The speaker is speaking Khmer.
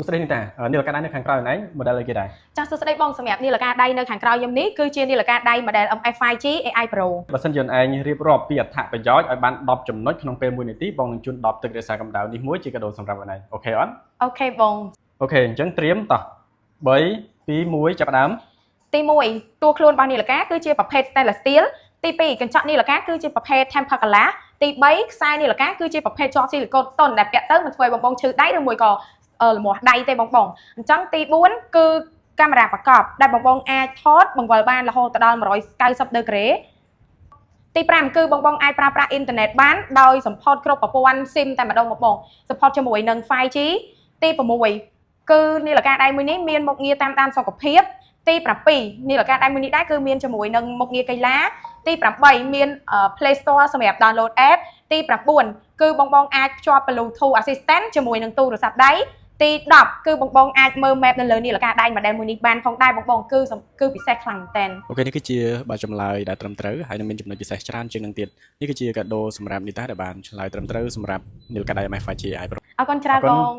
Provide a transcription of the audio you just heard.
ស្ដីនេះតានាឡិកាដៃនៅខាងក្រៅណៃ model អីគេដែរចាសសួស្ដីបងសម្រាប់នាឡិកាដៃនៅខាងក្រៅខ្ញុំនេះគឺជានាឡិកាដៃ model MF 5G AI Pro បើសិនជាឯងរៀបរាប់ពីអត្ថប្រយោជន៍ឲ្យបាន10ចំណុចក្នុងពេល1នាទីបងនឹងជូន10ទឹករក្សាកម្ដៅនេះមួយជាកាដូសម្រាប់អូនឯងអូខេអត់អូខេបងអូខេអញ្ចឹងត្រៀមតោះ3 2 1ចាប់ផ្ដើមទី1តួខ្លួនរបស់នាឡិកាគឺជាប្រភេទ stainless steel ទី2កញ្ចក់នាឡិកាគឺជាប្រភេទ temper glass ទី3ខ្សែនាឡិកាគឺជាប្រភេទជាប់ស៊ីលីកូនតុនដែលពាក់ទៅមិនធ្វើឲ្យបងបងឈឺដៃឬមួយក៏លមាស់ដៃទេបងបងអញ្ចឹងទី4គឺកាមេរ៉ាប្រកបដែលបងបងអាចថតបង្វិលបានរហូតដល់190ដឺក្រេទី5គឺបងបងអាចប្រើប្រាស់អ៊ីនធឺណិតបានដោយសម្ផស្សគ្រប់ប្រព័ន្ធ SIM តែម្ដងបងបងសម្ផស្សជាមួយនឹង 5G ទី6គឺនាឡិកាដៃមួយនេះមានមុខងារតាមដានសុខភាពទី7នាឡិកាដៃមួយនេះដែរគឺមានជាមួយនឹងមុខងារកីឡាទី8មាន Play Store សម្រាប់ download app ទី9គឺបងបងអាចភ្ជាប់ Bluetooth Assistant ជាមួយនឹងទូរស័ព្ទដៃទី10គឺបងបងអាចមើល map នៅលើនាឡិកាដៃ model មួយនេះបានផងដែរបងបងគឺពិសេសខ្លាំងមែនតើអូខេនេះគឺជាបើចម្លើយដែលត្រឹមត្រូវហើយនឹងមានចំណុចពិសេសច្រើនជាងនឹងទៀតនេះគឺជាកាដូសម្រាប់នីតាដែលបានឆ្លើយត្រឹមត្រូវសម្រាប់នាឡិកាដៃ MF 5G AI Pro អរគុណច្រើនបង